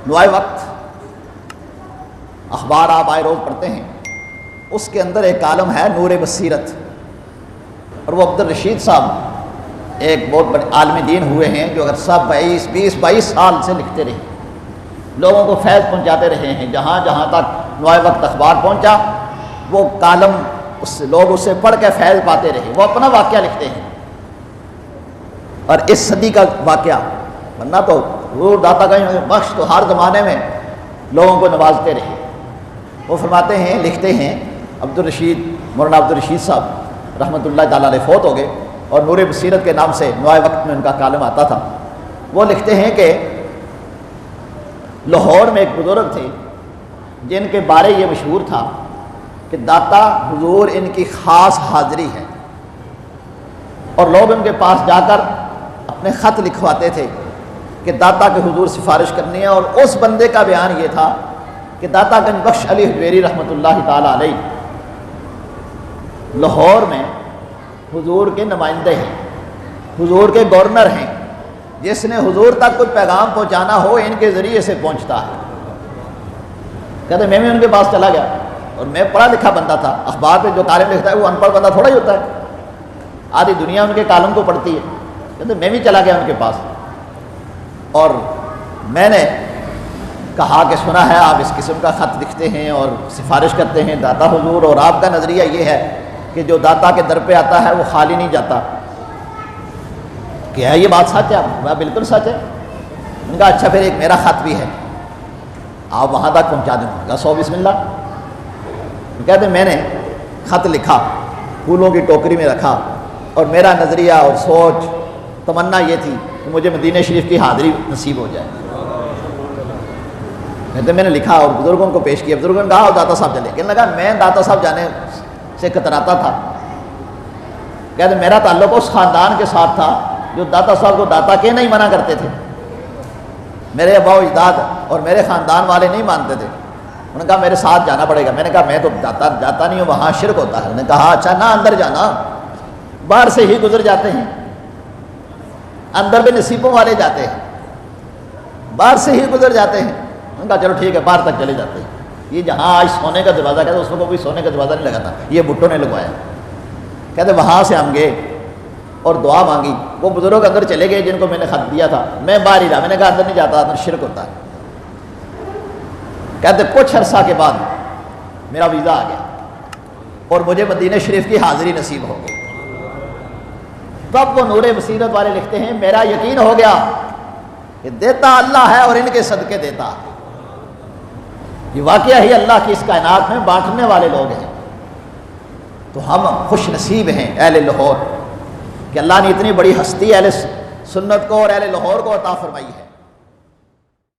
نوائے وقت اخبار آپ آئے روز پڑھتے ہیں، اس کے اندر ایک کالم ہے نور بصیرت، اور وہ عبدالرشید صاحب ایک بہت بڑے عالم دین ہوئے ہیں جو عرصہ 22 سال سے لکھتے رہے، لوگوں کو فیض پہنچاتے رہے ہیں۔ جہاں جہاں تک نوائے وقت اخبار پہنچا وہ کالم لوگ اسے پڑھ کے فیض پاتے رہے۔ وہ اپنا واقعہ لکھتے ہیں، اور اس صدی کا واقعہ، ورنہ تو حضور داتا کا بخش تو ہر زمانے میں لوگوں کو نوازتے رہے۔ وہ فرماتے ہیں، لکھتے ہیں، مولانا عبدالرشید صاحب رحمۃ اللہ تعالیٰ علیہ فوت ہو گئے، اور نور بصیرت کے نام سے نوائے وقت میں ان کا کالم آتا تھا۔ وہ لکھتے ہیں کہ لاہور میں ایک بزرگ تھے جن کے بارے یہ مشہور تھا کہ داتا حضور ان کی خاص حاضری ہے، اور لوگ ان کے پاس جا کر اپنے خط لکھواتے تھے کہ داتا کے حضور سفارش کرنی ہے۔ اور اس بندے کا بیان یہ تھا کہ داتا گنج بخش علی حجویری رحمۃ اللہ تعالیٰ علیہ لاہور میں حضور کے نمائندے ہیں، حضور کے گورنر ہیں، جس نے حضور تک کوئی پیغام پہنچانا ہو ان کے ذریعے سے پہنچتا ہے۔ کہتے میں ان کے پاس چلا گیا، اور میں پڑھا لکھا بندہ تھا، اخبار پہ جو کالم لکھتا ہے وہ ان پڑھ بندہ تھوڑا ہی ہوتا ہے، آدھی دنیا ان کے کالم کو پڑھتی ہے۔ کہتے میں بھی چلا گیا ان کے پاس، اور میں نے کہا کہ سنا ہے آپ اس قسم کا خط لکھتے ہیں اور سفارش کرتے ہیں داتا حضور، اور آپ کا نظریہ یہ ہے کہ جو داتا کے در پہ آتا ہے وہ خالی نہیں جاتا، کیا یہ بات سچ ہے؟ آپ بالکل سچ ہے۔ ان کا اچھا پھر ایک میرا خط بھی ہے، آپ وہاں تک پہنچا دیں۔ سو بسم اللہ۔ کہتے میں نے خط لکھا، پھولوں کی ٹوکری میں رکھا، اور میرا نظریہ اور سوچ تمنا یہ تھی کہ مجھے مدینہ شریف کی حاضری نصیب ہو جائے۔ کہتے میں نے لکھا اور بزرگوں کو پیش کیا، بزرگوں نے کہا اور داتا صاحب چلے، کہنے لگا میں داتا صاحب جانے سے کتراتا تھا۔ کہتے میرا تعلق اس خاندان کے ساتھ تھا جو داتا صاحب کو داتا کے نہیں منع کرتے تھے، میرے ابا و اجداد اور میرے خاندان والے نہیں مانتے تھے۔ انہوں نے کہا میرے ساتھ جانا پڑے گا۔ میں نے کہا میں تو جاتا نہیں ہوں، وہاں شرک ہوتا ہے۔ انہوں نے کہا اچھا نہ اندر جانا، باہر سے ہی گزر جاتے ہیں، اندر بھی نصیبوں والے جاتے ہیں، باہر سے ہی گزر جاتے ہیں۔ انہوں نے کہا چلو ٹھیک ہے، باہر تک چلے جاتے ہیں۔ یہ جہاں آج سونے کا دروازہ کہتے اس میں کوئی سونے کا دروازہ نہیں لگا تھا، یہ بھٹو نے لگوایا۔ کہتے وہاں سے ہم گئے اور دعا مانگی، وہ بزرگ اندر چلے گئے جن کو میں نے خط دیا تھا، میں باہر ہی رہا۔ میں نے کہا اندر نہیں جاتا، اندر شرک ہوتا ہے۔ کہتے کچھ عرصہ کے بعد میرا ویزا آ گیا اور مجھے مدینہ شریف کی حاضری نصیب ہو گئی۔ تب وہ نور بصیرت والے لکھتے ہیں میرا یقین ہو گیا کہ دیتا اللہ ہے اور ان کے صدقے دیتا ہے۔ یہ واقعہ ہی اللہ کی اس کائنات میں بانٹنے والے لوگ ہیں۔ تو ہم خوش نصیب ہیں اہل لاہور کہ اللہ نے اتنی بڑی ہستی اہل سنت کو اور اہل لاہور کو عطا فرمائی ہے۔